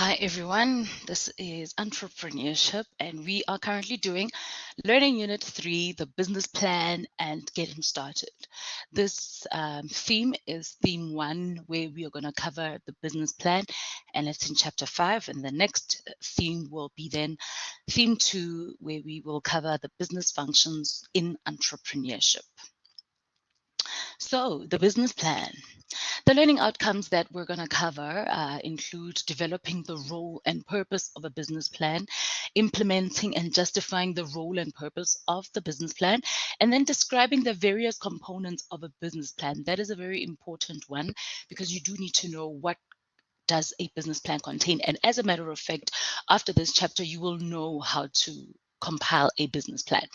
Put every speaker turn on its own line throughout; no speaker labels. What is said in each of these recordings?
Hi everyone, this is Entrepreneurship, and we are currently doing Learning Unit 3, the business plan and getting started. This theme is theme 1, where we are going to cover the business plan, and it's in chapter 5. And the next theme will be then theme 2, where we will cover the business functions in entrepreneurship. So, the business plan. The learning outcomes that we're going to cover include developing the role and purpose of a business plan, implementing and justifying the role and purpose of the business plan, and then describing the various components of a business plan. That is a very important one because you do need to know what does a business plan contain. And as a matter of fact, after this chapter, you will know how to compile a business plan.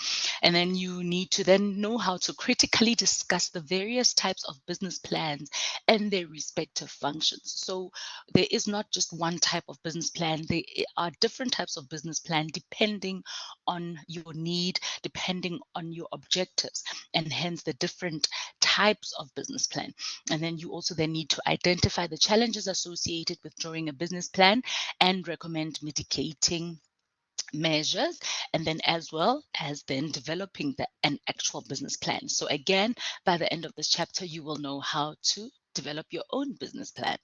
And then you need to then know how to critically discuss the various types of business plans and their respective functions. So there is not just one type of business plan. There are different types of business plan depending on your need, depending on your objectives, and hence the different types of business plan. And then you also then need to identify the challenges associated with drawing a business plan and recommend mitigating measures, and then as well as then developing an actual business plan. So again, by the end of this chapter, you will know how to develop your own business plan.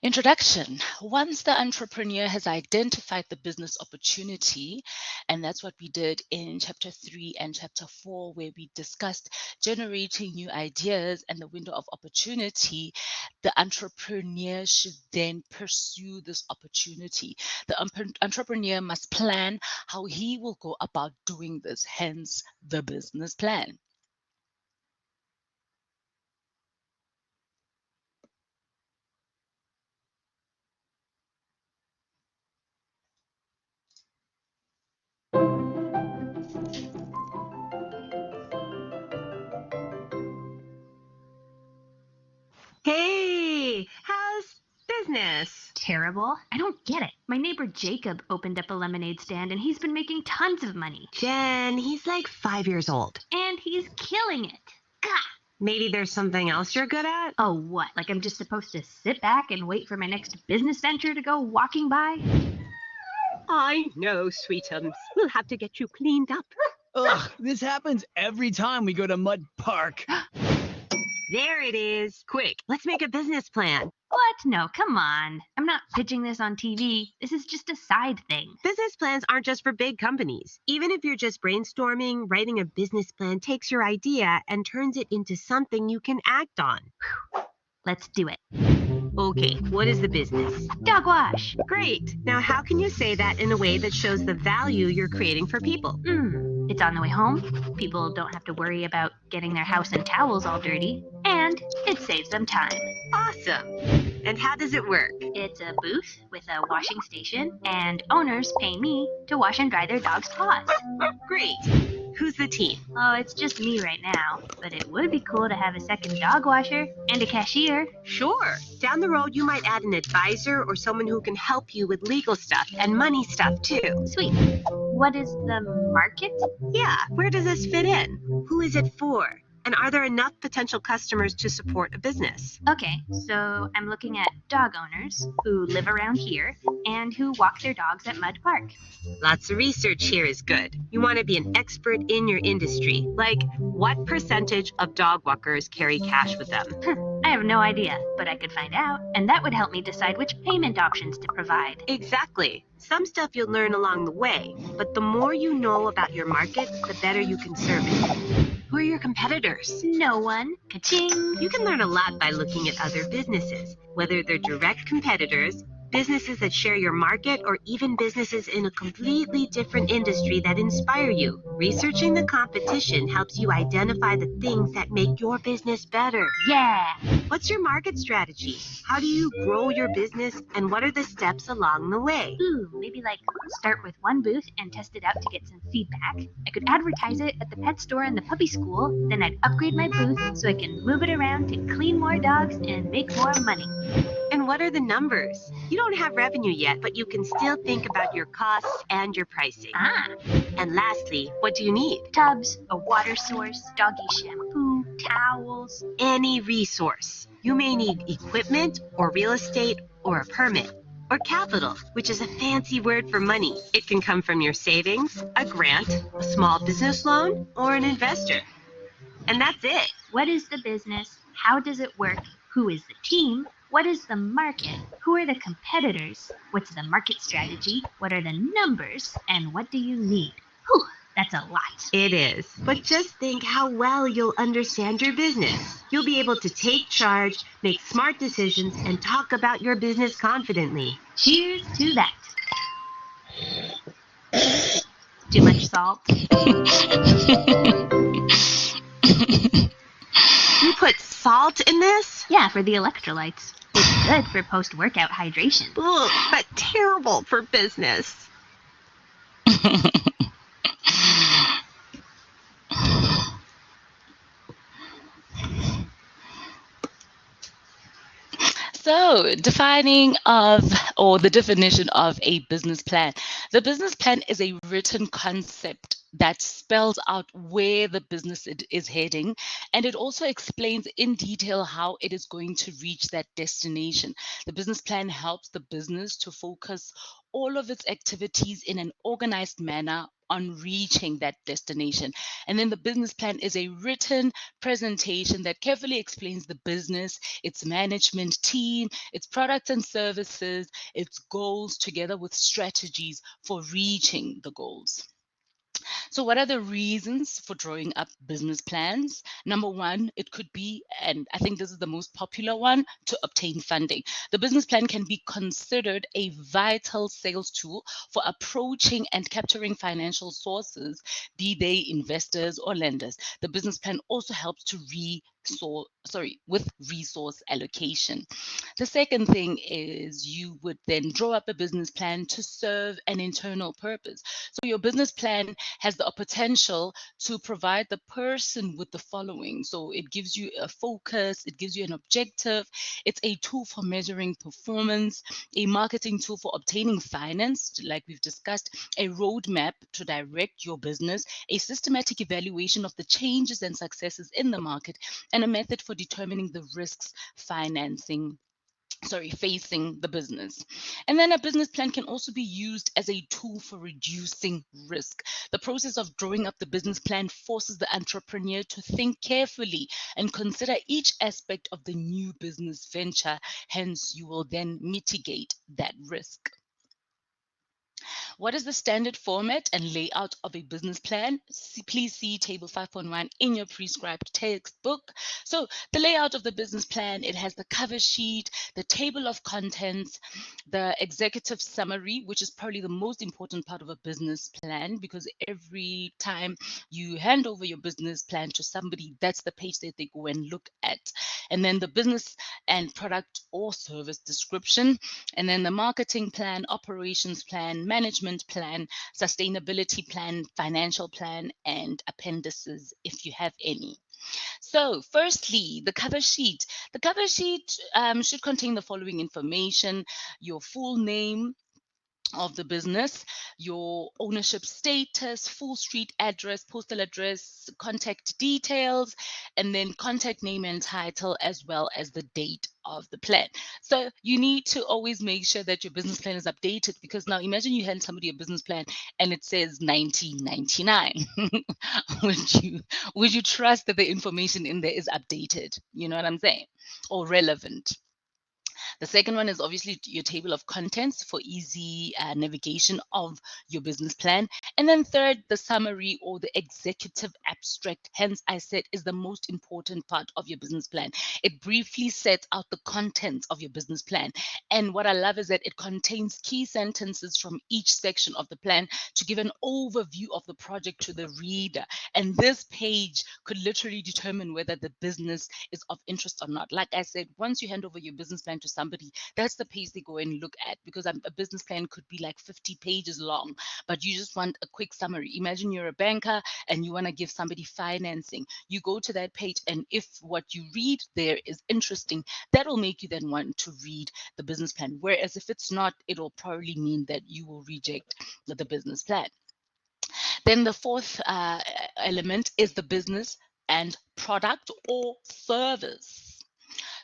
Introduction. Once the entrepreneur has identified the business opportunity, and that's what we did in chapter 3 and chapter 4, where we discussed generating new ideas and the window of opportunity, the entrepreneur should then pursue this opportunity. The entrepreneur must plan how he will go about doing this, hence the business plan.
Hey, how's business?
Terrible. I don't get it. My neighbor Jacob opened up a lemonade stand and he's been making tons of money.
Jen, he's like 5 years old.
And he's killing it. Gah!
Maybe there's something else you're good at?
Oh, what? Like I'm just supposed to sit back and wait for my next business venture to go walking by?
I know, sweetums. We'll have to get you cleaned up.
Ugh, this happens every time we go to Mud Park.
There it is. Quick, let's make a business plan.
What? No, come on. I'm not pitching this on TV. This is just a side thing.
Business plans aren't just for big companies. Even if you're just brainstorming, writing a business plan takes your idea and turns it into something you can act on.
Let's do it.
Okay, what is the business?
Dog wash.
Great. Now, how can you say that in a way that shows the value you're creating for people?
It's on the way home. People don't have to worry about getting their house and towels all dirty. And it saves them time.
Awesome. And how does it work?
It's a booth with a washing station, and owners pay me to wash and dry their dog's paws.
Great. Who's the team?
Oh, it's just me right now, but it would be cool to have a second dog washer and a cashier.
Sure. Down the road, you might add an advisor or someone who can help you with legal stuff and money stuff, too.
Sweet. What is the market?
Yeah, where does this fit in? Who is it for? And are there enough potential customers to support a business?
Okay, so I'm looking at dog owners who live around here and who walk their dogs at Mud Park.
Lots of research here is good. You want to be an expert in your industry. Like, what percentage of dog walkers carry cash with them?
I have no idea, but I could find out, and that would help me decide which payment options to provide.
Exactly. Some stuff you'll learn along the way, but the more you know about your market, the better you can serve it. Who are your competitors?
No one. Ka-ching.
You can learn a lot by looking at other businesses, whether they're direct competitors, businesses that share your market, or even businesses in a completely different industry that inspire you. Researching the competition helps you identify the things that make your business better.
Yeah.
What's your market strategy? How do you grow your business, and what are the steps along the way?
Maybe like start with one booth and test it out to get some feedback. I could advertise it at the pet store and the puppy school, then I'd upgrade my booth so I can move it around to clean more dogs and make more money.
And what are the numbers? You don't have revenue yet, but you can still think about your costs and your pricing. And lastly, what do you need?
Tubs, a water source, doggy shampoo, towels.
Any resource. You may need equipment or real estate or a permit. Or capital, which is a fancy word for money. It can come from your savings, a grant, a small business loan, or an investor. And that's it.
What is the business? How does it work? Who is the team? What is the market? Who are the competitors? What's the market strategy? What are the numbers? And what do you need? Whew, that's a lot.
It is. But just think how well you'll understand your business. You'll be able to take charge, make smart decisions, and talk about your business confidently.
Cheers to that. Too much salt?
You put salt in this?
Yeah, for the electrolytes. It's good for post-workout hydration.
Ugh, but terrible for business.
So, defining of or the definition of a business plan. The business plan is a written concept that spells out where the business is heading, and it also explains in detail how it is going to reach that destination. The business plan helps the business to focus all of its activities in an organized manner on reaching that destination. And then the business plan is a written presentation that carefully explains the business, its management team, its products and services, its goals, together with strategies for reaching the goals. So, what are the reasons for drawing up business plans? Number one, it could be, and I think this is the most popular one, to obtain funding. The business plan can be considered a vital sales tool for approaching and capturing financial sources, be they investors or lenders. The business plan also helps to with resource allocation. The second thing is you would then draw up a business plan to serve an internal purpose. So your business plan has the potential to provide the person with the following. So it gives you a focus, it gives you an objective, it's a tool for measuring performance, a marketing tool for obtaining finance, like we've discussed, a roadmap to direct your business, a systematic evaluation of the changes and successes in the market, and a method for determining the risks facing the business. And then a business plan can also be used as a tool for reducing risk. The process of drawing up the business plan forces the entrepreneur to think carefully and consider each aspect of the new business venture. Hence, you will then mitigate that risk. What is the standard format and layout of a business plan? Please see table 5.1 in your prescribed textbook. So the layout of the business plan, it has the cover sheet, the table of contents, the executive summary, which is probably the most important part of a business plan, because every time you hand over your business plan to somebody, that's the page that they go and look at. And then the business and product or service description, and then the marketing plan, operations plan, management plan, sustainability plan, financial plan, and appendices if you have any. So, firstly, the cover sheet. The cover sheet should contain the following information: your full name of the business, your ownership status, full street address, postal address, contact details, and then contact name and title, as well as the date of the plan. So you need to always make sure that your business plan is updated, because now imagine you hand somebody a business plan and it says 1999. would you trust that the information in there is updated? You know what I'm saying? Or relevant? The second one is obviously your table of contents for easy navigation of your business plan. And then third, the summary or the executive abstract, hence I said, is the most important part of your business plan. It briefly sets out the contents of your business plan. And what I love is that it contains key sentences from each section of the plan to give an overview of the project to the reader. And this page could literally determine whether the business is of interest or not. Like I said, once you hand over your business plan to somebody, somebody, that's the page they go and look at, because a business plan could be like 50 pages long, but you just want a quick summary. Imagine you're a banker and you want to give somebody financing. You go to that page, and if what you read there is interesting, that will make you then want to read the business plan. Whereas if it's not, it'll probably mean that you will reject the business plan. Then the fourth element is the business and product or service.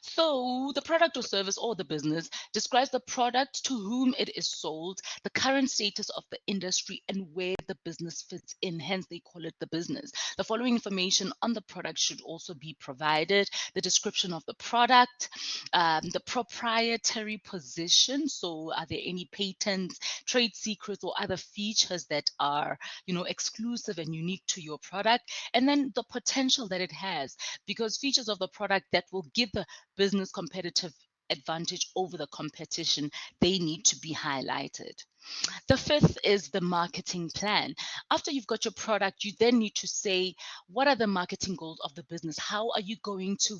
So, the product or service or the business describes the product, to whom it is sold, the current status of the industry, and where the business fits in. Hence, they call it the business. The following information on the product should also be provided: the description of the product, the proprietary position. So, are there any patents, trade secrets, or other features that are, exclusive and unique to your product? And then the potential that it has, because features of the product that will give the business competitive advantage over the competition, they need to be highlighted. The fifth is the marketing plan. After you've got your product, you then need to say, what are the marketing goals of the business? How are you going to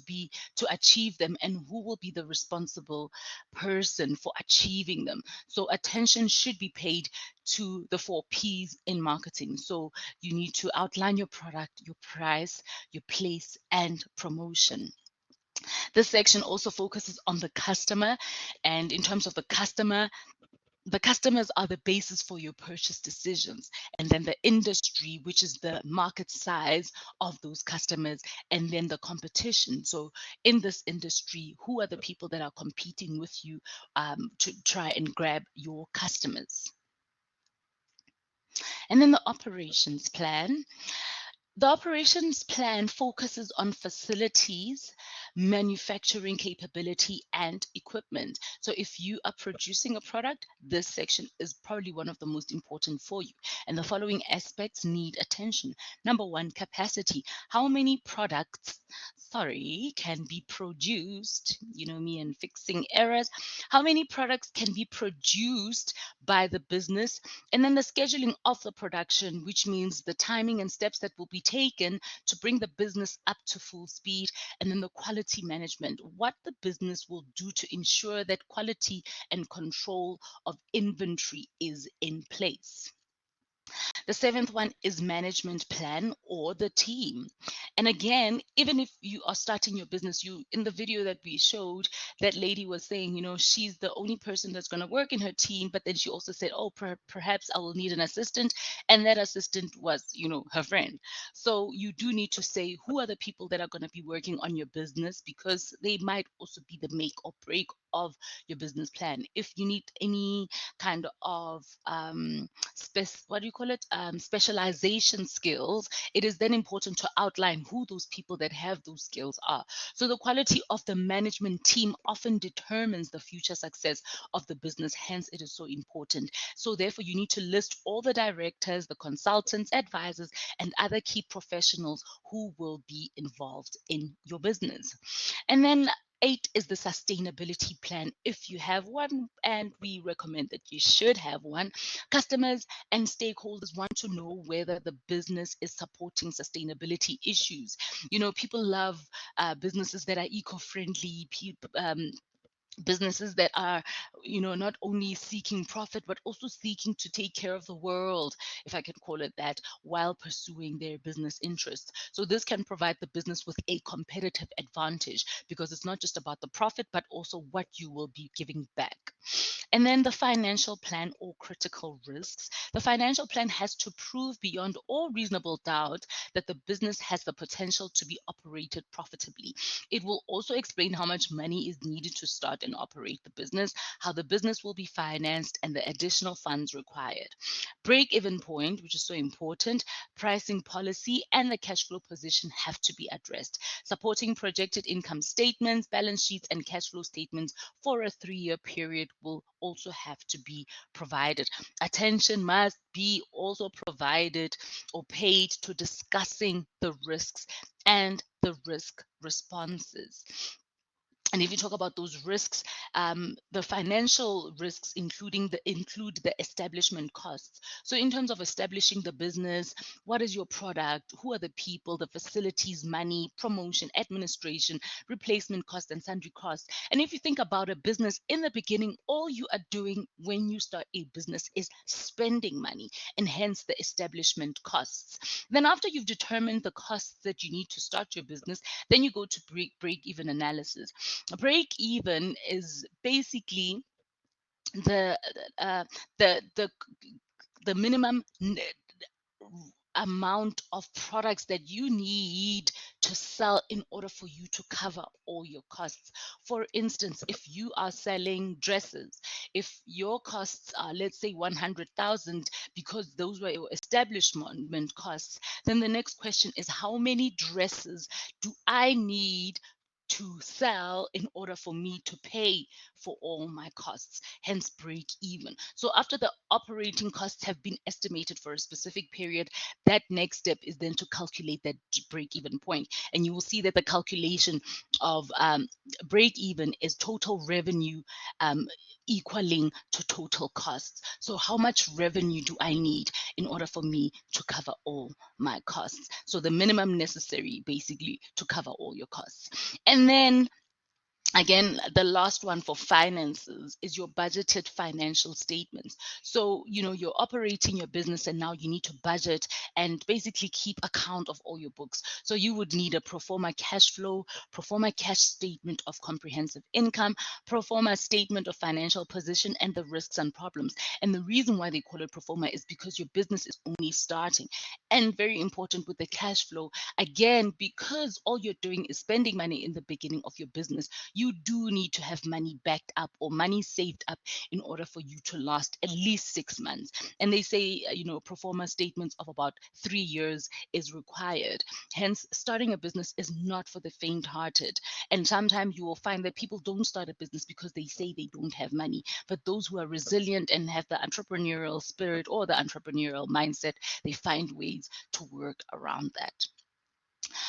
achieve them, and who will be the responsible person for achieving them? So attention should be paid to the 4 P's in marketing. So you need to outline your product, your price, your place, and promotion. This section also focuses on the customer, and in terms of the customers are the basis for your purchase decisions, and then the industry, which is the market size of those customers, and then the competition. So in this industry, who are the people that are competing with you to try and grab your customers? And then the operations plan. The operations plan focuses on facilities, manufacturing capability, and equipment. So if you are producing a product, this section is probably one of the most important for you. And the following aspects need attention. Number one, capacity. How many products, can be produced? You know me and fixing errors. How many products can be produced by the business? And then the scheduling of the production, which means the timing and steps that will be taken to bring the business up to full speed. And then the quality management, what the business will do to ensure that quality and control of inventory is in place. The seventh one is management plan or the team. And again, even if you are starting your business, in the video that we showed, that lady was saying, she's the only person that's going to work in her team. But then she also said, oh, perhaps I will need an assistant. And that assistant was, her friend. So you do need to say who are the people that are going to be working on your business, because they might also be the make or break of your business plan. If you need any kind of specialization skills, it is then important to outline who those people that have those skills are. So the quality of the management team often determines the future success of the business. Hence, it is so important. So therefore, you need to list all the directors, the consultants, advisors, and other key professionals who will be involved in your business. And then 8 is the sustainability plan, if you have one, and we recommend that you should have one. Customers and stakeholders want to know whether the business is supporting sustainability issues. People love businesses that are eco-friendly, businesses that are not only seeking profit but also seeking to take care of the world, if I can call it that, while pursuing their business interests. So this can provide the business with a competitive advantage, because it's not just about the profit but also what you will be giving back. And then the financial plan or critical risks. The financial plan has to prove beyond all reasonable doubt that the business has the potential to be operated profitably. It will also explain how much money is needed to start and operate the business, how the business will be financed, and the additional funds required. Break-even point, which is so important, pricing policy, and the cash flow position have to be addressed. Supporting projected income statements, balance sheets, and cash flow statements for a 3-year period will also have to be provided. Attention must be also provided or paid to discussing the risks and the risk responses. And if you talk about those risks, the financial risks include the establishment costs. So in terms of establishing the business, what is your product? Who are the people, the facilities, money, promotion, administration, replacement costs, and sundry costs. And if you think about a business in the beginning, all you are doing when you start a business is spending money, and hence the establishment costs. Then after you've determined the costs that you need to start your business, then you go to break even analysis. A break even is basically the uh, the the minimum amount of products that you need to sell in order for you to cover all your costs. For instance, if you are selling dresses, if your costs are, let's say, 100,000, because those were your establishment costs, then the next question is, how many dresses do I need to sell in order for me to pay for all my costs, hence break even. So after the operating costs have been estimated for a specific period, that next step is then to calculate that break even point. And you will see that the calculation of break even is total revenue equaling to total costs. So how much revenue do I need in order for me to cover all my costs? So the minimum necessary basically to cover all your costs. And then again, the last one for finances is your budgeted financial statements. So, you're operating your business and now you need to budget and basically keep account of all your books. So you would need a pro forma cash flow, pro forma cash statement of comprehensive income, pro forma statement of financial position, and the risks and problems. And the reason why they call it pro forma is because your business is only starting. And very important with the cash flow, again, because all you're doing is spending money in the beginning of your business, you do need to have money backed up or money saved up in order for you to last at least 6 months. And they say, pro forma statements of about 3 years is required. Hence, starting a business is not for the faint-hearted. And sometimes you will find that people don't start a business because they say they don't have money. But those who are resilient and have the entrepreneurial spirit or the entrepreneurial mindset, they find ways to work around that.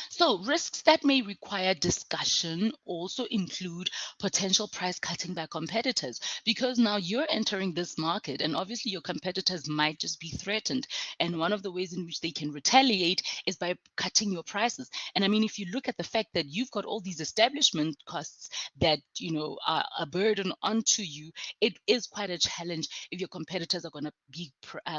So, risks that may require discussion also include potential price cutting by competitors, because now you're entering this market and obviously your competitors might just be threatened. And one of the ways in which they can retaliate is by cutting your prices. And I mean, if you look at the fact that you've got all these establishment costs that, are a burden onto you, it is quite a challenge if your competitors are going to be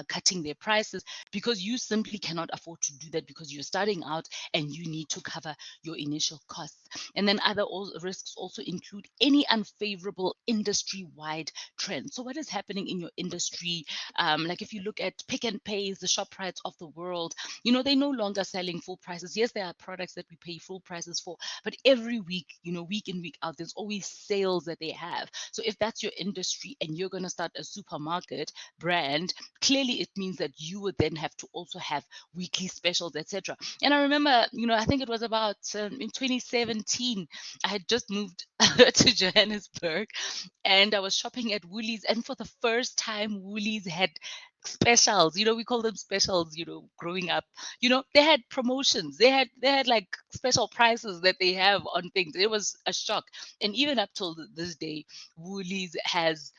cutting their prices, because you simply cannot afford to do that because you're starting out and you need to cover your initial costs. And then other risks also include any unfavorable industry-wide trends. So what is happening in your industry? Like if you look at Pick and Pays, the ShopRites of the world, they're no longer selling full prices. Yes, there are products that we pay full prices for, but every week, week in, week out, there's always sales that they have. So if that's your industry and you're going to start a supermarket brand, clearly it means that you would then have to also have weekly specials, etc. And I remember, I think it was about in 2017, I had just moved to Johannesburg and I was shopping at Woolies. And for the first time, Woolies had specials. We call them specials, growing up. They had promotions. They had like special prices that they have on things. It was a shock. And even up till this day, Woolies has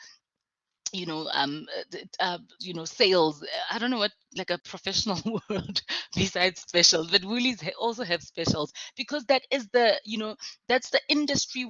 sales. I don't know what, like a professional word besides specials, but Woolies also have specials because that is that's the industry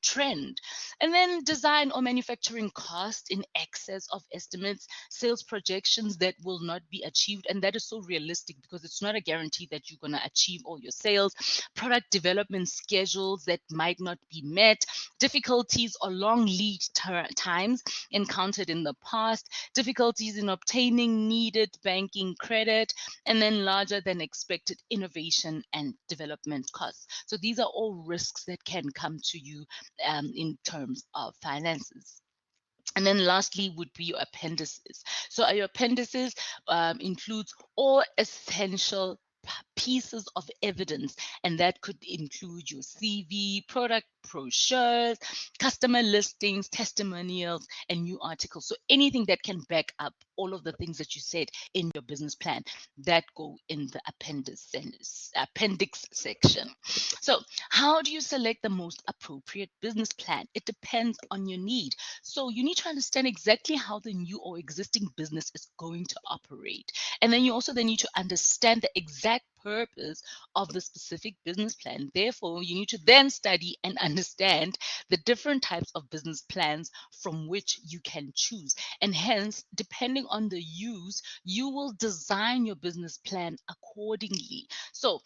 trend. And then design or manufacturing cost in excess of estimates, sales projections that will not be achieved, and that is so realistic because it's not a guarantee that you're going to achieve all your sales. Product development schedules that might not be met, difficulties or long lead times encountered in the past, difficulties in obtaining needed banking credit, and then larger than expected innovation and development costs. So these are all risks that can come to you in terms of finances. And then lastly would be your appendices. So your appendices includes all essential pieces of evidence, and that could include your CV, product brochures, customer listings, testimonials, and new articles. So anything that can back up all of the things that you said in your business plan that go in the appendix section. So how do you select the most appropriate business plan? It depends on your need. So you need to understand exactly how the new or existing business is going to operate. And then you also then need to understand the exact purpose of the specific business plan. Therefore, you need to then study and understand the different types of business plans from which you can choose. And hence, depending on the use, you will design your business plan accordingly. So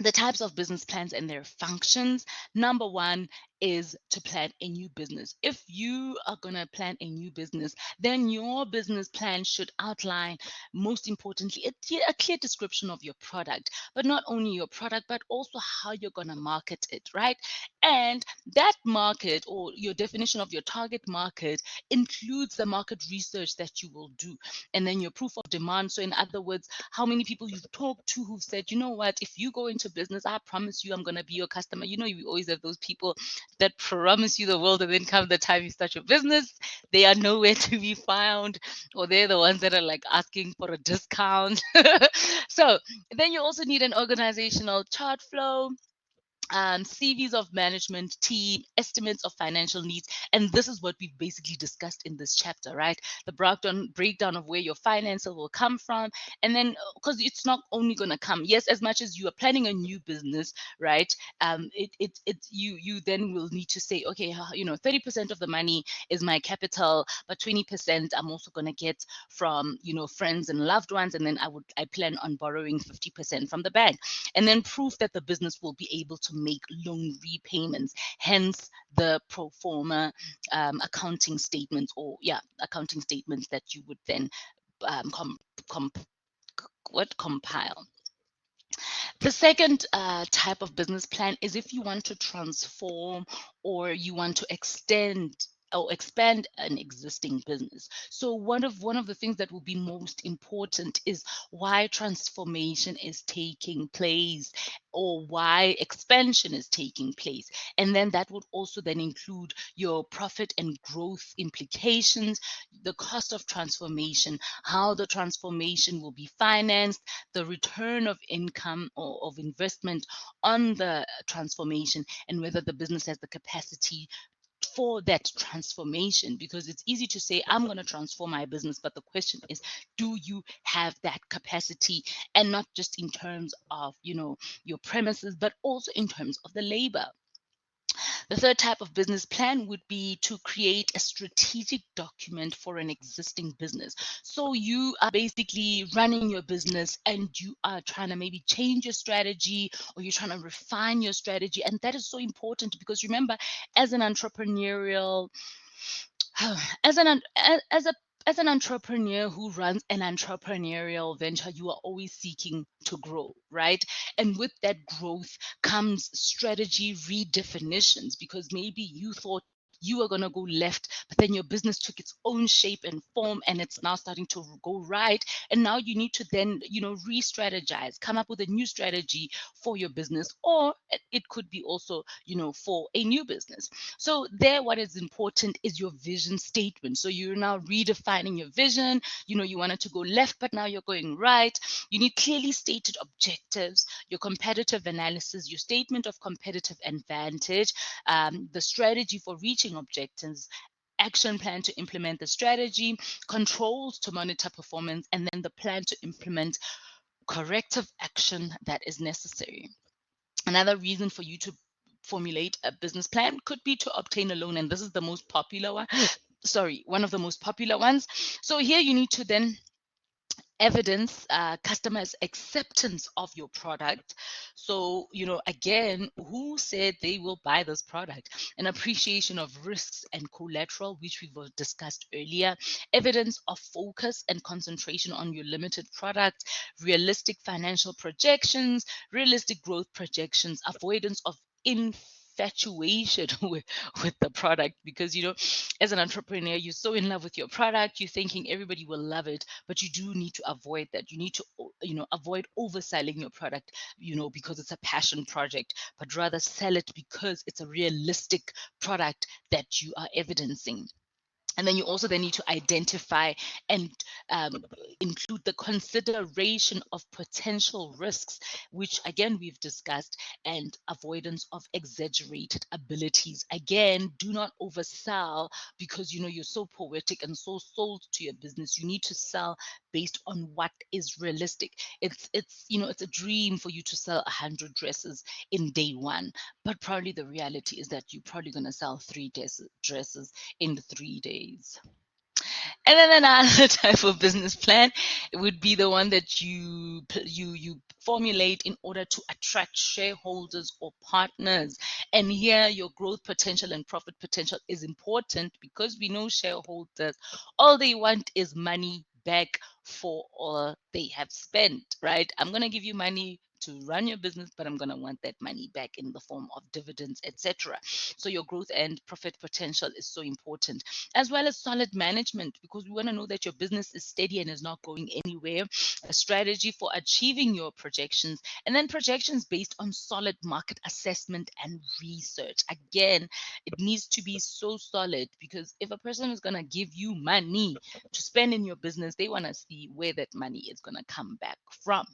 the types of business plans and their functions. Number one is to plan a new business. If you are going to plan a new business, then your business plan should outline, most importantly, a clear description of your product, but not only your product, but also how you're going to market it, right? And that market, or your definition of your target market, includes the market research that you will do, and then your proof of demand. So in other words, how many people you've talked to who've said, you know what, if you go into business, I promise you I'm going to be your customer. You know, you always have those people that promise you the world, and then come the time you start your business, they are nowhere to be found, or they're the ones that are like asking for a discount. So then you also need an organizational chart flow, CVs of management team, estimates of financial needs. And this is what we've basically discussed in this chapter, right? The breakdown of where your finances will come from. And then, because it's not only going to come, yes, as much as you are planning a new business, right? You then will need to say, okay, 30% of the money is my capital, but 20% I'm also going to get from, friends and loved ones. And then I plan on borrowing 50% from the bank, and then proof that the business will be able to make loan repayments, hence the pro forma accounting statements, accounting statements that you would then compile. The second type of business plan is if you want to transform or you want to extend or expand an existing business. So one of the things that will be most important is why transformation is taking place, or why expansion is taking place. And then that would also then include your profit and growth implications, the cost of transformation, how the transformation will be financed, the return of income or of investment on the transformation, and whether the business has the capacity for that transformation. Because it's easy to say, I'm going to transform my business, but the question is, do you have that capacity? And not just in terms of your premises, but also in terms of the labor. The third type of business plan would be to create a strategic document for an existing business. So you are basically running your business and you are trying to maybe change your strategy, or you're trying to refine your strategy. And that is so important, because remember, as an entrepreneurial as an as an entrepreneur who runs an entrepreneurial venture, you are always seeking to grow, right? And with that growth comes strategy redefinitions, because maybe you thought you were going to go left, but then your business took its own shape and form, and it's now starting to go right. And now you need to then, re-strategize, come up with a new strategy for your business, or it could be also, for a new business. So there, what is important is your vision statement. So you're now redefining your vision. You wanted to go left, but now you're going right. You need clearly stated objectives, your competitive analysis, your statement of competitive advantage, the strategy for reaching objectives, action plan to implement the strategy, controls to monitor performance, and then the plan to implement corrective action that is necessary. Another reason for you to formulate a business plan could be to obtain a loan, and this is the most popular one. Sorry, one of the most popular ones. So here you need to then evidence customers' acceptance of your product. So, again, who said they will buy this product? An appreciation of risks and collateral, which we've discussed earlier, evidence of focus and concentration on your limited product, realistic financial projections, realistic growth projections, avoidance of infatuation with the product, because as an entrepreneur, you're so in love with your product, you're thinking everybody will love it, but you do need to avoid that. You need to avoid overselling your product, because it's a passion project, but rather sell it because it's a realistic product that you are evidencing. And then you also then need to identify and include the consideration of potential risks, which again we've discussed, and avoidance of exaggerated abilities. Again, do not oversell, because you're so poetic and so sold to your business. You need to sell based on what is realistic. It's a dream for you to sell 100 dresses in day one, but probably the reality is that you're probably going to sell three dresses in 3 days. And then another type of business plan would be the one that you formulate in order to attract shareholders or partners. And here your growth potential and profit potential is important, because we know shareholders, all they want is money back for all they have spent, right? I'm going to give you money to run your business, but I'm going to want that money back in the form of dividends, etc. So your growth and profit potential is so important, as well as solid management, because we want to know that your business is steady and is not going anywhere, a strategy for achieving your projections, and then projections based on solid market assessment and research. Again, it needs to be so solid, because if a person is going to give you money to spend in your business, they want to see where that money is going to come back from.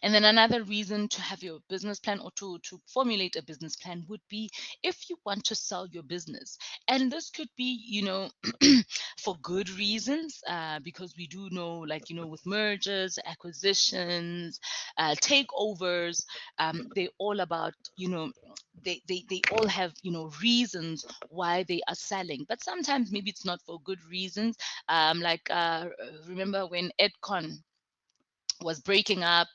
And then another reason to have your business plan, or to formulate a business plan, would be if you want to sell your business. And this could be, for good reasons, because we do know, like, with mergers, acquisitions, takeovers, they're all about, they all have, reasons why they are selling. But sometimes maybe it's not for good reasons. Remember when Edcon was breaking up,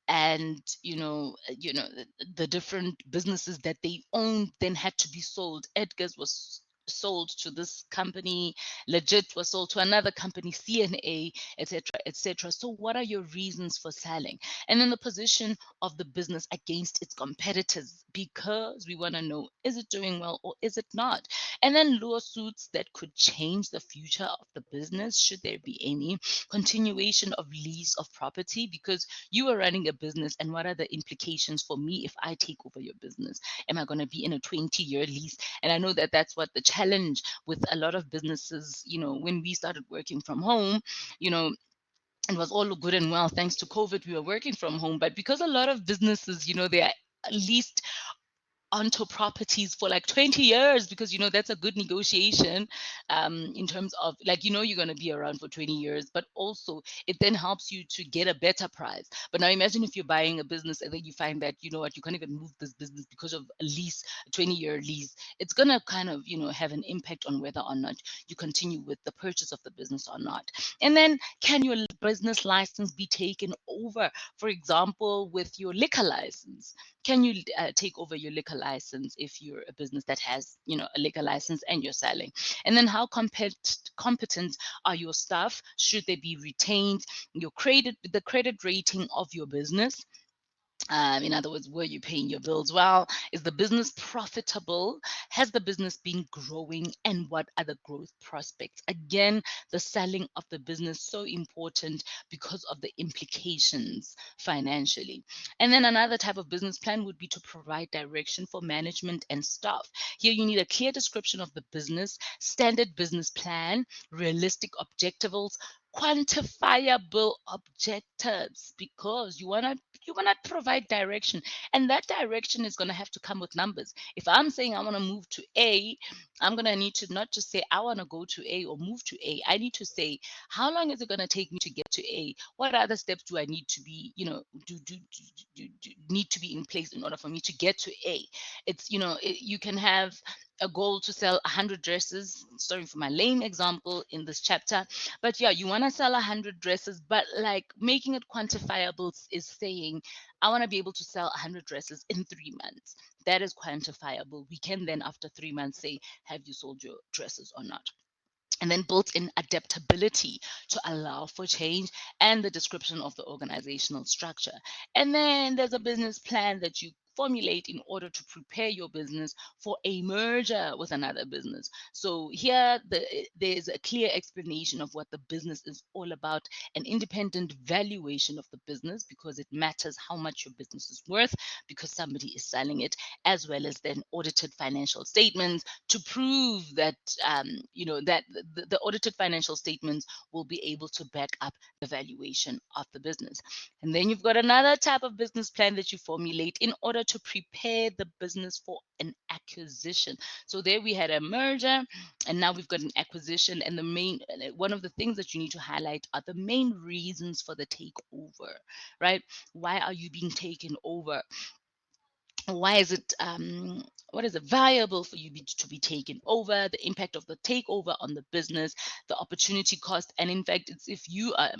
and the different businesses that they owned then had to be sold. Edgar's was sold to this company, Legit was sold to another company, CNA, etc., etc. So what are your reasons for selling? And then the position of the business against its competitors, because we want to know, is it doing well or is it not? And then lawsuits that could change the future of the business, should there be any. Continuation of lease of property, because you are running a business, and what are the implications for me if I take over your business? Am I going to be in a 20-year lease? And I know that that's what the challenge with a lot of businesses, when we started working from home, it was all good and well. Thanks to COVID, we were working from home. But because a lot of businesses, they are leased onto properties for like 20 years, because that's a good negotiation, in terms of, like, you're going to be around for 20 years, but also it then helps you to get a better price. But now imagine if you're buying a business and then you find that, you can't even move this business because of a lease, a 20-year lease. It's going to kind of have an impact on whether or not you continue with the purchase of the business or not. And then, can your business license be taken over? For example, with your liquor license, can you take over your liquor license if you're a business that has, a liquor license and you're selling? And then, how competent are your staff? Should they be retained? The credit rating of your business. In other words, were you paying your bills well? Is the business profitable? Has the business been growing? And what are the growth prospects? Again, the selling of the business so important because of the implications financially. And then another type of business plan would be to provide direction for management and staff. Here you need a clear description of the business, standard business plan, realistic objectives, quantifiable objectives, because you want to provide direction, and that direction is going to have to come with numbers. If I'm saying I want to move to A, I'm going to need to not just say I want to go to A or move to A. I need to say, how long is it going to take me to get to A? What other steps do I need to be, need to be in place in order for me to get to A? You can have a goal to sell 100 dresses, starting from my lame example in this chapter. But yeah, you want to sell 100 dresses, but like making it quantifiable is saying, I want to be able to sell 100 dresses in 3 months. That is quantifiable. We can then, after 3 months, say, have you sold your dresses or not? And then built-in adaptability to allow for change, and the description of the organizational structure. And then there's a business plan that you formulate in order to prepare your business for a merger with another business. So here there's a clear explanation of what the business is all about, an independent valuation of the business because it matters how much your business is worth because somebody is selling it, as well as then audited financial statements to prove that that the audited financial statements will be able to back up the valuation of the business. And then you've got another type of business plan that you formulate in order to prepare the business for an acquisition. So there we had a merger and now we've got an acquisition, and the main one of the things that you need to highlight are the main reasons for the takeover, right? Why are you being taken over? Why is it what is it viable for you to be taken over, the impact of the takeover on the business, the opportunity cost, and in fact it's if you are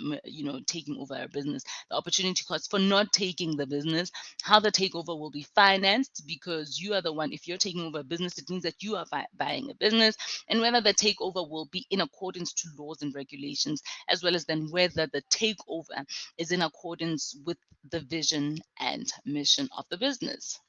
taking over a business, the opportunity cost for not taking the business, how the takeover will be financed because you are the one. If you're taking over a business, it means that you are buying a business, and whether the takeover will be in accordance to laws and regulations, as well as then whether the takeover is in accordance with the vision and mission of the business.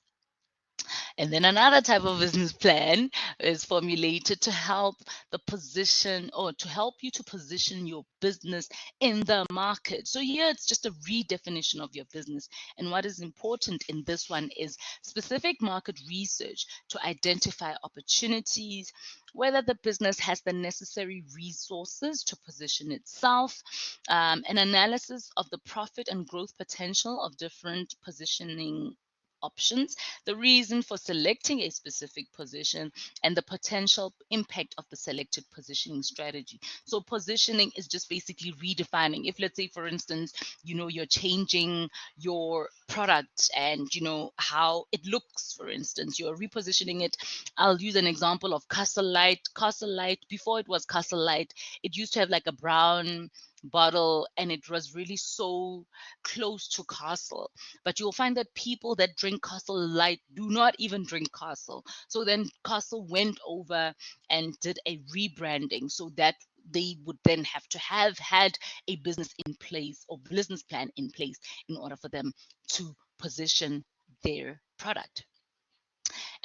And then another type of business plan is formulated to help the position or to help you to position your business in the market. So here it's just a redefinition of your business. And what is important in this one is specific market research to identify opportunities, whether the business has the necessary resources to position itself, an analysis of the profit and growth potential of different positioning options, the reason for selecting a specific position, and the potential impact of the selected positioning strategy. So positioning is just basically redefining. If let's say, for instance, you're changing your product and how it looks, for instance, you're repositioning it. I'll use an example of Castle Light. Castle Light, before it was Castle Light, it used to have like a brown bottle and it was really so close to Castle, but you'll find that people that drink Castle Light do not even drink Castle. So then Castle went over and did a rebranding so that they would then have to have had a business in place or business plan in place in order for them to position their product.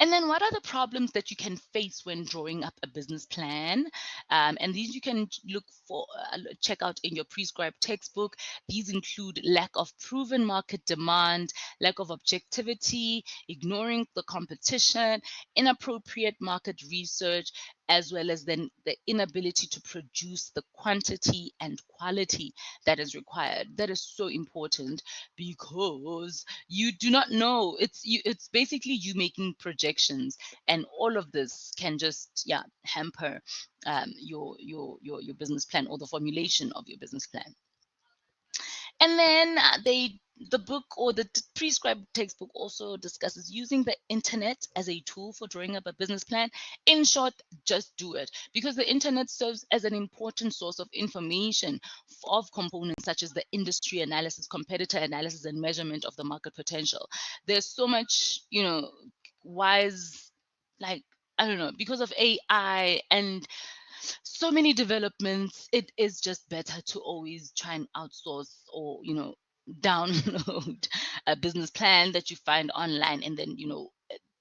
And then what are the problems that you can face when drawing up a business plan? And these you can check out in your prescribed textbook. These include lack of proven market demand, lack of objectivity, ignoring the competition, inappropriate market research, as well as then the inability to produce the quantity and quality that is required. That is so important because you do not know. It's basically you making projections, and all of this can just hamper your business plan or the formulation of your business plan. And then the book or the prescribed textbook also discusses using the internet as a tool for drawing up a business plan. In short, just do it, because the internet serves as an important source of information of components such as the industry analysis, competitor analysis, and measurement of the market potential. There's so much, wise, like, I don't know, because of AI and so many developments, it is just better to always try and outsource or download a business plan that you find online and then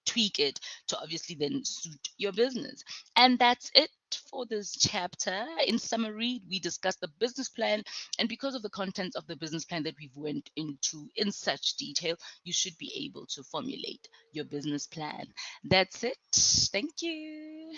tweak it to obviously then suit your business. And that's it for this chapter. In summary, we discussed the business plan, and because of the contents of the business plan that we've went into in such detail, you should be able to formulate your business plan. That's it. Thank you.